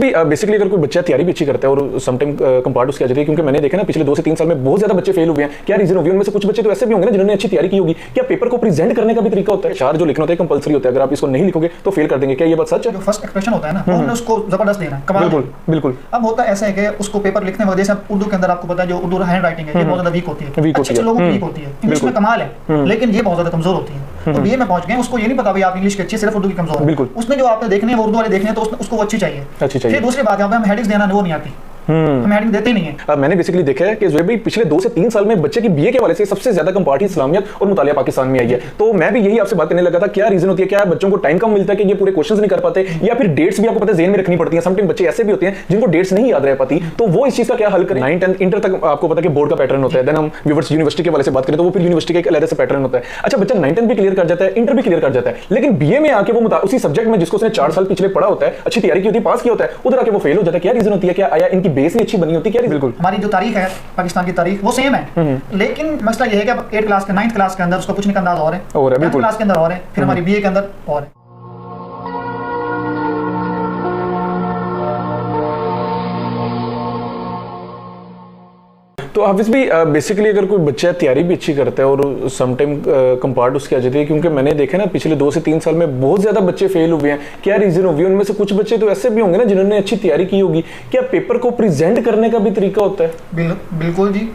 भी बेसिकली अगर कोई बच्चा तैयारी भी अच्छी करता है और समटाइम कंपार्ट उसकी आ जाती है, क्योंकि मैंने देखा ना पिछले 2 से 3 साल में बहुत ज्यादा बच्चे फेल हुए हैं। क्या रीजन होगी? उनमें से कुछ बच्चे तो ऐसे भी होंगे ना जिन्होंने अच्छी तैयारी की होगी। क्या पेपर को प्रेजेंट करने का भी तरीका होता है? चार जो लिखना होता है कंपलसरी होता है, अगर आप इसको नहीं लिखोगे तो फेल कर देंगे। क्या ये बात सच है? जो फर्स्ट एक्सप्रेशन होता है ना, वो हमने उसको जबरदस्त देना है। बिल्कुल बिल्कुल। अब होता ऐसा है कि उसको पेपर लिखने में, जैसे उर्दू के अंदर आपको पता है जो उर्दू हैंड राइटिंग है ये बहुत ज्यादा वीक होती है, अच्छे लोगों की वीक होती है। इंग्लिश में कमाल है लेकिन ये बहुत ज्यादा कमजोर होती है। तो बीए में पहुंच गए, उसको ये नहीं पता भाई आप इंग्लिश के अच्छे, सिर्फ उर्दू की कमजोर है। बिल्कुल। उसमें जो आपने देखने हैं वो उर्दू वाले देखने हैं, तो उसको अच्छी चाहिए। फिर दूसरी बात यहाँ पे हम हेडिंग्स देना वो नहीं आती, हम हेडिंग देते ही नहीं है। मैंने बेसिकली देखा है कि जोएब भाई पिछले 2 से 3 साल में बच्चे की बीए के वाले से सबसे ज्यादा कंपार्ट इस्लामियत और मुतालिया पाकिस्तान में आई है। तो मैं भी यही आपसे बात करने लगा था, क्या रीजन होती है? क्या बच्चों को टाइम कम मिलता है कि ये पूरे क्वेश्चंस नहीं कर पाते, या फिर डेट्स भी आपको पता है ज़हन में रखनी पड़ती है? समटाइम बच्चे ऐसे भी होते हैं जिनको डेट्स नहीं याद रह पाती, तो वो इस चीज का क्या हल करें? 9, 10, इंटर तक आपको पता है कि बोर्ड का पैटर्न होता है। देन हम व्यूअर्स यूनिवर्सिटी के वाले से बात करें तो वो फिर यूनिवर्सिटी का एक अलग से पैटर्न होता है। अच्छा, बच्चा 9, 10 भी क्लियर कर जाता है, इंटर भी क्लियर कर जाता है, लेकिन बीए में आके वो उसी सब्जेक्ट में जिसको उसने 4 साल पिछले पढ़ा होता है, अच्छी तैयारी की होती है, पास किया होता है, उधर आके वो फेल हो जाता है। क्या रीजन होती है? क्या आया इनकी बेस नहीं अच्छी बनी होती? बिल्कुल। हमारी जो तारीख है पाकिस्तान की तारीख वो सेम है, लेकिन मसला ये है कि 8 क्लास के 9th क्लास के अंदर उसको पूछने का अंदाज और है, 10th क्लास के अंदर और है, फिर हमारी बीए के अंदर और है। तो हाफिज भी बेसिकली अगर कोई बच्चा तैयारी भी अच्छी करता है और समटाइम कंपार्ट उसकी आ जाती है, क्योंकि मैंने देखा ना पिछले 2 से 3 साल में बहुत ज्यादा बच्चे फेल हुए हैं। क्या रीजन होगी? उनमें से कुछ बच्चे तो ऐसे भी होंगे ना जिन्होंने अच्छी तैयारी की होगी। क्या पेपर को प्रेजेंट करने का भी तरीका होता है? बिल्कुल जी।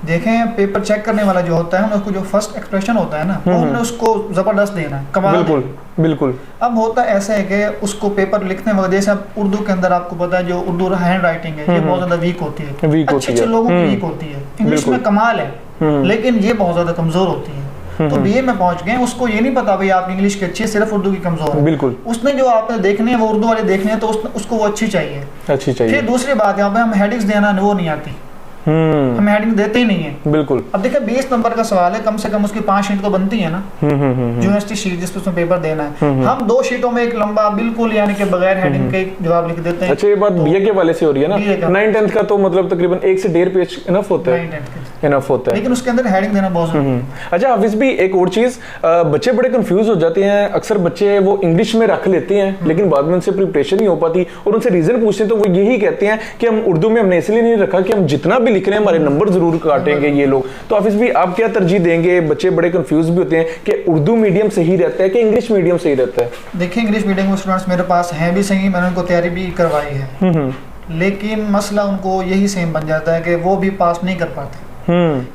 देखें, पेपर चेक करने वाला जो होता है, हम उसको जो फर्स्ट एक्सप्रेशन होता है ना, वो हमने उसको जबरदस्त देना है, कमाल। बिल्कुल बिल्कुल। अब होता ऐसा है कि उसको पेपर लिखने में, जैसे उर्दू के अंदर आपको पता है जो उर्दू हैंड राइटिंग है ये बहुत ज्यादा वीक होती है, अच्छे लोगों की वीक होती है। इंग्लिश में कमाल है लेकिन ये बहुत ज्यादा कमजोर होती है। तो बीए में पहुंच गए, उसको ये नहीं पता भाई आप इंग्लिश के अच्छे, सिर्फ उर्दू की कमजोर है। बिल्कुल। उसने जो आपने देखने हैं वो उर्दू वाले देखने हैं, तो उसको वो अच्छी चाहिए। फिर दूसरी बात यहाँ पे हम हेडिंग्स देना वो नहीं आती, हम हेडिंग देते ही नहीं है। बिल्कुल। अब देखिए 20 नंबर का सवाल है, कम से कम उसकी 5 शीट तो बनती है ना, यूनिवर्सिटी शीट जिस पर उसमें पेपर देना है। हम 2 शीटों में एक लंबा बिल्कुल यानी कि बगैर हेडिंग के जवाब लिख देते हैं। अच्छा, ये बात बीए के वाले से हो रही है ना? 9, 10 का तो मतलब तकरीबन 1 से 1.5 पेज इनफ होता है, इनफ होता है, लेकिन उसके अंदर हेडिंग देना बहुत जरूरी है। अच्छा हाफिज भी एक और चीज, बच्चे बड़े कंफ्यूज हो जाते हैं। अक्सर बच्चे वो इंग्लिश में रख लेते हैं लेकिन बाद में उनसे प्रिपरेशन नहीं हो पाती, और उनसे रीजन पूछते हैं तो वो यही कहते हैं कि हम उर्दू में हमने इसलिए नहीं रखा कि हम जितना भी लिख रहे हैं हमारे नंबर जरूर काटेंगे ये लोग। तो हाफिज भी आप क्या तरजीह देंगे? बच्चे बड़े कंफ्यूज भी होते हैं कि उर्दू मीडियम सही रहता है कि इंग्लिश मीडियम सही रहता है? देखिए, इंग्लिश मीडियम के स्टूडेंट्स मेरे पास हैं भी सही, मैंने उनको तैयारी भी करवाई है, लेकिन मसला उनको यही सेम बन जाता है कि वो भी पास नहीं कर पाते,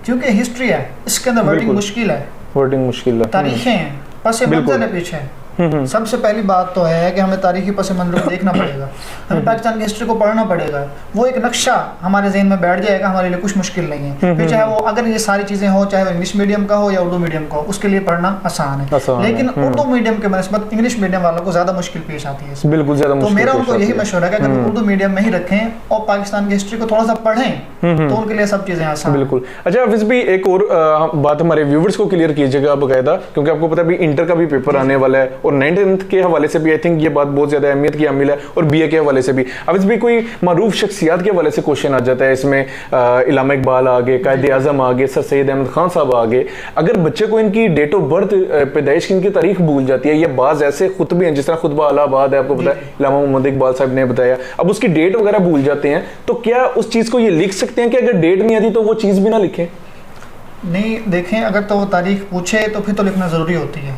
क्योंकि हिस्ट्री है, इसके अंदर वर्डिंग मुश्किल है, तारीखें हैं, पस मंजर है पीछे। सबसे पहली बात तो है कि हमें तारीखी पस मंजर को देखना पड़ेगा, हमें पाकिस्तान की हिस्ट्री को पढ़ना पड़ेगा, वो एक नक्शा हमारे ज़हन में बैठ जाएगा, हमारे लिए कुछ मुश्किल नहीं है। फिर चाहे वो अगर ये सारी चीज़ें हो, चाहे वो इंग्लिश मीडियम का हो या उर्दू मीडियम का हो, उसके लिए पढ़ना आसान है, लेकिन उर्दू मीडियम के बनस्बत इंग्लिश मीडियम वालों को ज़्यादा मुश्किल पेश आती है। बिल्कुल ज़्यादा। तो मेरा उनको यही मशवरा है कि अगर उर्दू मीडियम में ही रखें और पाकिस्तान की हिस्ट्री को थोड़ा सा पढ़ें तो उनके लिए सब चीज़ें आसान। बिल्कुल। अच्छा हाफिज भी एक और बात हमारे व्यूवर्स को क्लियर कीजिएगा बकायदा, क्योंकि आपको पता है इंटर का भी पेपर आने वाला है और 9, 10 के हवाले से भी आई थिंक ये बात बहुत ज्यादा अहमियत की हामिल है, और बीए के हवाले से भी। अब इसमें कोई मारूफ शख्सियात के हवाले से क्वेश्चन आ जाता है, इसमें इलामा इकबाल आ गए, कायदे आजम आ गए, सर सैयद अहमद खान साहब आ गए। अगर बच्चे को इनकी डेट ऑफ बर्थ, पैदाइश की इनकी तारीख भूल जाती है, ये बाज ऐसे खुतबे हैं जिस तरह खुतबा इलाहाबाद है, आपको पता है इलामा मोहम्मद इकबाल साहब ने बताया, अब उसकी डेट वगैरह भूल जाते हैं, तो क्या उस चीज को ये लिख सकते हैं कि अगर डेट नहीं आती तो वो चीज भी ना लिखें? नहीं, देखें, अगर तो वो तारीख पूछे तो फिर तो लिखना जरूरी होती है,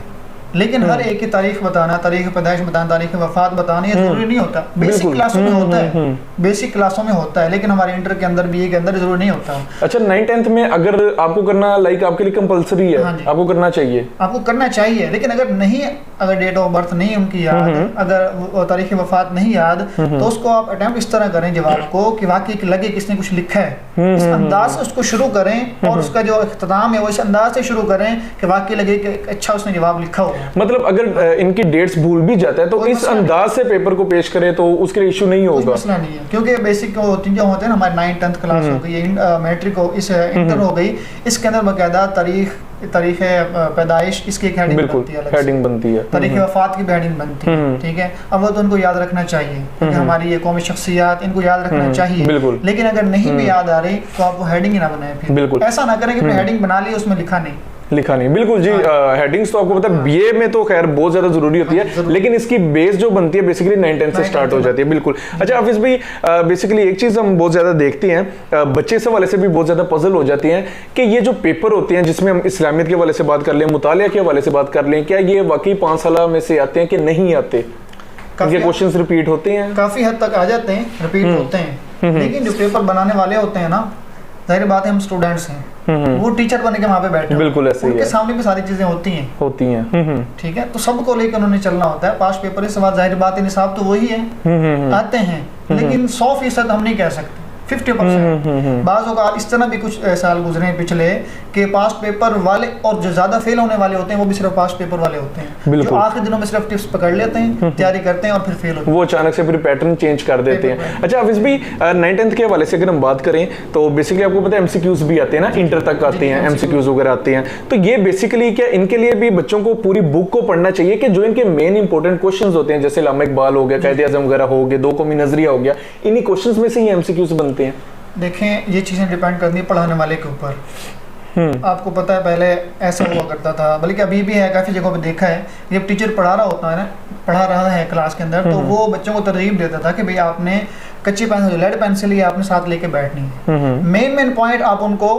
लेकिन हर एक की तारीख बताना, तारीख पैदाइश बताना, तारीख वफात बताना ये जरूरी नहीं होता। बेसिक क्लासों में होता है, बेसिक क्लासों में होता है, लेकिन हमारे इंटर के अंदर बीए के अंदर जरूरी नहीं होता। अच्छा, 9, 10 में अगर आपको करना लाइक आपके लिए कंपलसरी है, आपको करना चाहिए, आपको करना चाहिए, लेकिन अगर नहीं, अगर डेट ऑफ बर्थ नहीं उनकी याद, अगर तारीख वफात नहीं याद, तो उसको आप अटेम्प्ट इस तरह करें जवाब को कि वाकई लगे किसने कुछ लिखा है, इस अंदाज से उसको शुरू करें, और उसका जो इख्तिताम है वो इस अंदाज से शुरू करें कि वाकई लगे कि अच्छा उसने जवाब लिखा होगा। मतलब अगर इनकी डेट्स भूल भी जाता है तो इस अंदाज से पेपर को पेश करें तो उसके लिए इशू नहीं होगा, मसला नहीं है, क्योंकि बेसिक जो होते हैं ना, हमारे 9, 10 क्लास हो गई, मैट्रिक हो, इस इंटर हो गई, इसके अंदर बाकायदा तारीख पैदाइश इसकी एक हेडिंग बनती है, तारीख वफात की भी हेडिंग बनती है, ठीक है। अब वो तो उनको याद रखना चाहिए क्योंकि हमारी ये कौमी शख्सियात, इनको याद रखना चाहिए, लेकिन अगर नहीं भी याद आ रही तो आप वो हेडिंग ही ना बनाए, फिर ऐसा ना करें कि हेडिंग बना ली उसमें लिखा नहीं। लिखा नहीं, बिल्कुल जी। हेडिंग्स तो आपको पता है बीए में तो खैर बहुत ज्यादा जरूरी होती है, लेकिन इसकी बेस जो बनती है बेसिकली 9-10 से स्टार्ट हो जाती है। बिल्कुल। अच्छा हाफिज भाई, बेसिकली एक चीज हम बहुत ज्यादा देखते हैं, बच्चे इस हवाले से भी बहुत ज्यादा पजल हो जाती हैं कि ये जो पेपर होते हैं जिसमें हम इस्लामियत के हवाले से बात कर लें, मुतालिया के हवाले से बात कर लें, क्या ये वाकई 5 साल में से आते हैं कि नहीं आते? इनके क्वेश्चंस रिपीट होते हैं? काफी हद तक आ जाते हैं, रिपीट होते हैं, लेकिन जो पेपर बनाने वाले होते हैं ना, जाहिर बात है हम स्टूडेंट्स हैं, वो टीचर बन के वहाँ पे बैठे, बिल्कुल ऐसे ही है, उनके सामने भी सारी चीजें होती हैं। ठीक है, तो सबको लेकर उन्होंने चलना होता है। पास पेपर इस बात जाहिर बात है, निसाब तो वही है, आते हैं, लेकिन 100% हम नहीं कह सकते, 50%। बाज़ औक़ात इस तरह भी कुछ साल गुजरे हैं पिछले कि पास पेपर वाले और जो ज़्यादा फेल होने वाले होते हैं वो भी सिर्फ पास पेपर वाले होते हैं, जो आखिरी दिनों में सिर्फ टिप्स पकड़ लेते हैं, तैयारी करते हैं और फिर फेल होते हैं, वो अचानक से फिर पैटर्न चेंज कर देते हैं। अच्छा हाफिज भाई, 9-10 के हवाले से अगर हम बात करें तो बेसिकली आपको पता है एमसीक्यूज भी आते हैं ना, इंटर तक आते हैं एमसीक्यूज वगैरह आते हैं, तो ये बेसिकली क्या इनके लिए भी बच्चों को पूरी बुक को पढ़ना चाहिए कि जो इनके मेन इंपॉर्टेंट क्वेश्चन होते हैं, जैसे अल्लामा इकबाल हो गया, कायदे आज़म वगैरह हो गए, 2 कौमी नजरिया हो गया, इन्हीं क्वेश्चन में से ही एमसीक्यूज बनते हैं? देखें, ये चीज़ें डिपेंड करती है पढ़ाने वाले के ऊपर। आपको पता है पहले ऐसा हुआ करता था, बल्कि अभी भी है, काफ़ी जगहों पे देखा है, जब टीचर पढ़ा रहा है क्लास के अंदर, तो वो बच्चों को तरगीब देता था कि भाई आपने कच्ची पेंसिल, लेड पेंसिल ही आपने साथ लेके बैठनी है, मेन पॉइंट आप उनको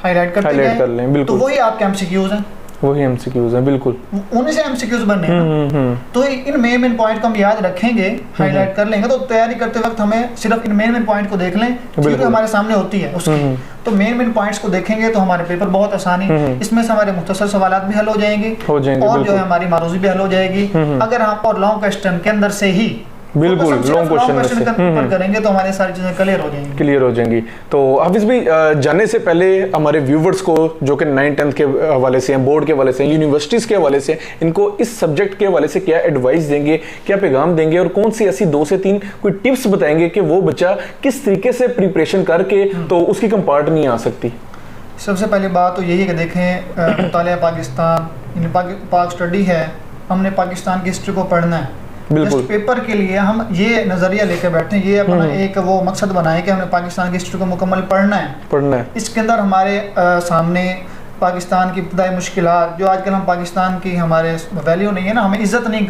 हाईलाइट कर लें, तो वही आपके एमसीक्यूज हैं, वही एमसीक्यूज हैं, बिल्कुल उन्हीं से एमसीक्यूज बनने हैं। तो इन मेन पॉइंट को हम याद रखेंगे, हाईलाइट कर लेंगे, तो तैयारी करते वक्त हमें सिर्फ इन मेन पॉइंट को देख लें, क्योंकि हमारे सामने होती है उसकी, तो मेन पॉइंट्स को देखेंगे तो हमारे पेपर बहुत आसानी, इसमें से हमारे मुख्तसर सवालात भी हल हो जाएंगे और जो है हमारी मारूजी भी हल हो जाएगी। अगर हम और लॉन्ग क्वेश्चन के अंदर से ही बिल्कुल लॉन्ग क्वेश्चन करेंगे तो हमारी सारी चीजें क्लियर हो जाएंगी। तो हाफिज भाई, जाने से पहले हमारे व्यूवर्स को जो कि 9-10 के हवाले से हैं, बोर्ड के हवाले से, यूनिवर्सिटीज़ के हवाले से, इनको इस सब्जेक्ट के हवाले से क्या एडवाइस देंगे, क्या पैगाम देंगे, और कौन सी ऐसी 2 से 3 कोई टिप्स बताएंगे कि वो बच्चा किस तरीके से प्रिपरेशन करके तो उसकी कंपार्ट नहीं आ सकती? सबसे पहली बात तो यही है कि देखें, मुतालिया पाकिस्तान, पाक स्टडी है, हमने पाकिस्तान की हिस्ट्री को पढ़ना है। जस्ट पेपर के लिए हम ये नजरिया लेकर बैठे हैं, ये अपना एक वो मकसद बनाए कि हमने पाकिस्तान की हिस्ट्री को मुकम्मल पढ़ना है। इसके अंदर हमारे सामने पाकिस्तान की इब्तदाई मुश्किलात, जो आजकल हम पाकिस्तान की हमारे वैल्यू नहीं है ना, हमें इज्जत नहीं,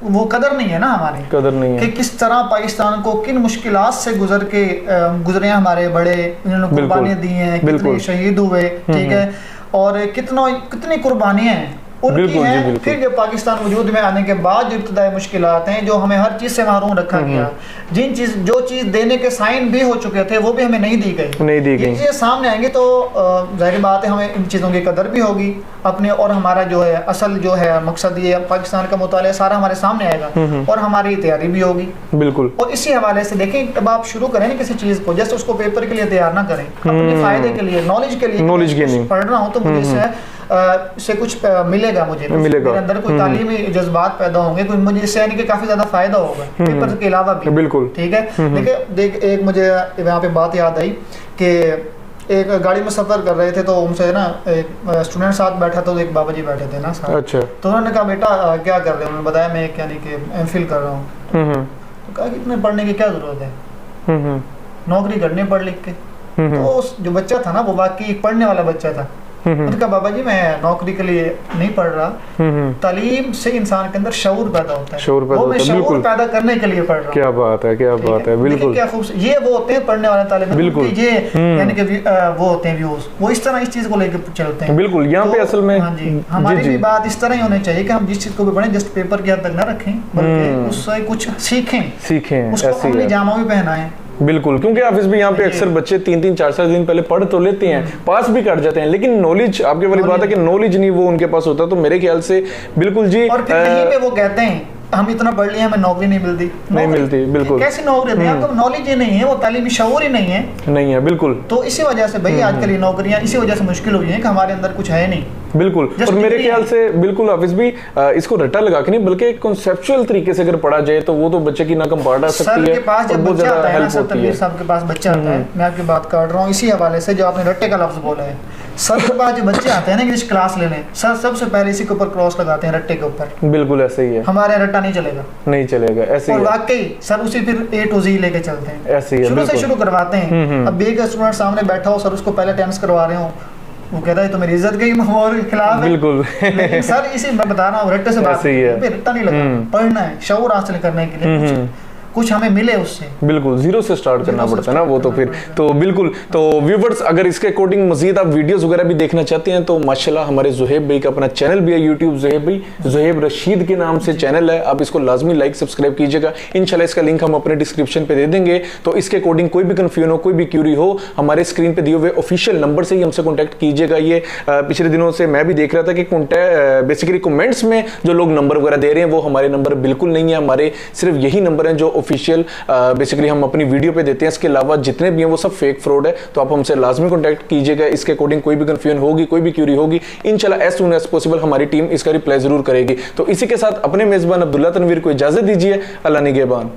वो कदर नहीं है ना, हमारी कदर नहीं है कि किस तरह पाकिस्तान को किन मुश्किलात से गुजरे हैं हमारे बड़े, इन्होंने कुर्बानियाँ दी हैं, कितने शहीद हुए, ठीक है, और कितनी कुर्बानियाँ हैं उनकी हैं। फिर जब पाकिस्तान वजूद में आने के बाद जो इब्तदाई मुश्किलात हैं, जो हमें हर चीज़ से महरूम रखा गया, जो चीज़ देने के साइन भी हो चुके थे वो भी हमें नहीं दी गई, ये चीज़ें सामने आएंगी तो जाहिर बात है हमें इन चीज़ों की कदर भी होगी अपने, और हमारा जो है असल जो है मकसद ये पाकिस्तान का मुतालिया सारा हमारे सामने आएगा और हमारी तैयारी भी होगी। बिल्कुल। और इसी हवाले से देखें, जब आप शुरू करें ना किसी चीज़ को, जैसे उसको पेपर के लिए तैयार ना करें, अपने फ़ायदे के लिए, नॉलेज के लिए पढ़ रहा हूँ तो मुझे इससे कुछ मिलेगा, मुझे मेरे अंदर कोई तालीमी जज्बात पैदा होंगे, कोई मुझे इससे यानी कि काफी ज्यादा फायदा होगा पेपर के अलावा भी। बिल्कुल ठीक है। देखिए एक मुझे यहाँ पे बात याद आई कि एक गाड़ी में सफर कर रहे थे, तो उनसे ना एक स्टूडेंट साथ बैठा, तो एक बाबा जी बैठे थे ना साथ। अच्छा। तो उन्होंने कहा बेटा क्या कर रहे हो? उन्होंने बताया मैं यानी कि एमफिल कर रहा हूँ। तो कहा कि इतने पढ़ने की क्या जरूरत है, नौकरी करनी पढ़ लिख के। तो जो बच्चा था ना वो वाकई पढ़ने वाला बच्चा था। उन्होंने कहा बाबा जी मैं नौकरी के लिए नहीं पढ़ रहा, तालीम से इंसान के अंदर शऊर पैदा होता है, शऊर पैदा करने के लिए पढ़ रहा हूँ। क्या बात है, क्या बात है। बिल्कुल क्या खूबसूरत, ये वो होते हैं पढ़ने वाले तालिब, बिल्कुल ये यानी कि वो होते हैं व्यूज, वो इस तरह इस चीज को लेकर चलते हैं। बिल्कुल यहाँ पे असल में हमारी भी बात इस तरह ही होनी चाहिए कि हम जिस चीज को भी पढ़ें जस्ट पेपर की हद तक ना रखें, बल्कि उससे कुछ सीखें, उसको अपने जामा भी पहनाएं। बिल्कुल, क्योंकि हाफिज भी यहाँ पे अक्सर बच्चे 3-3, 4-4 दिन पहले पढ़ तो लेते हैं, पास भी कर जाते हैं, लेकिन नॉलेज, आपके वाली बात है कि नॉलेज नहीं वो उनके पास होता। तो मेरे ख्याल से बिल्कुल जी, और फिर कहीं पे वो कहते हैं हम इतना पढ़ लिए हमें नौकरी नहीं मिलती। बिल्कुल, कैसी नौकरी दें, आपको नॉलेज ही नहीं है, वो तालीमी शऊर ही नहीं है। बिल्कुल। तो इसी वजह से भाई आजकल ये नौकरियां इसी वजह से मुश्किल हुई है कि हमारे अंदर कुछ है नहीं। बिल्कुल। और मेरे ख्याल से बिल्कुल हाफिज भी इसको रट्टा लगा के नहीं, बल्कि कॉन्सेप्चुअल तरीके से अगर पढ़ा जाए तो वो तो बच्चे की ना कंपार्ट आ सकती है, बहुत ज्यादा हेल्प होती है। साहब के पास बच्चा आता है, मैं आपकी बात कर रहा हूँ इसी हवाले से जो आपने रट्टे का लफ्ज बोला है। सर के पास जो बच्चे आते हैं ना इंग्लिश क्लास लेने, सर सबसे पहले इसी के ऊपर क्रॉस लगाते हैं, रट्टे के ऊपर। बिल्कुल ऐसे ही है, हमारे रट्टा नहीं चलेगा ऐसे ही। और वाकई सर उसी फिर A to Z लेके चलते हैं, ऐसे ही शुरू से शुरू करवाते हैं। अब एक स्टूडेंट सामने बैठा हो, सर उसको पहले टेंस करवा रहे हो, वो कहता है तो मेरी इज्जत गई और खिलाफ है। बिल्कुल। लेकिन सर इसी मैं बता रहा हूँ रट्टे से बात ऐसे ही है। रट्टा नहीं लगा, पढ़ना है, शऊर हासिल करने के लिए कुछ हमें मिले उससे। बिल्कुल जीरो से स्टार्ट करना पड़ता है ना वो, तो फिर तो बिल्कुल। तो व्यूवर्स अगर इसके अकॉर्डिंग मजीद आप वीडियोस वगैरह भी देखना चाहते हैं तो माशाल्लाह हमारे ज़ुहैब भाई का अपना चैनल भी है यूट्यूब, ज़ुहैब भाई, ज़ुहैब रशीद के नाम से चैनल है, आप इसको लाजमी लाइक सब्सक्राइब कीजिएगा। इंशाल्लाह इसका लिंक हम अपने डिस्क्रिप्शन पे दे देंगे। तो इसके अकॉर्डिंग कोई भी कंफ्यूजन हो, कोई भी क्यूरी हो, हमारे स्क्रीन पे दिए हुए ऑफिशियल नंबर से ही हमसे कॉन्टैक्ट कीजिएगा। ये पिछले दिनों से मैं भी देख रहा था कि बेसिकली कमेंट्स में जो लोग नंबर वगैरह दे रहे हैं वो हमारे नंबर बिल्कुल नहीं है, हमारे सिर्फ यही नंबर हैं जो ऑफिशियल बेसिकली हम अपनी वीडियो पे देते हैं। इसके अलावा जितने भी हैं वो सब फेक फ्रॉड है। तो आप हमसे लाजमी कॉन्टैक्ट कीजिएगा। इसके अकॉर्डिंग कोई भी कंफ्यूजन होगी, कोई भी क्यूरी होगी, इंशाल्लाह एज सून एज पॉसिबल हमारी टीम इसका रिप्लाई जरूर करेगी। तो इसी के साथ अपने मेजबान अब्दुल्ला तनवीर को इजाजत दीजिए। अल्लाह निगहबान।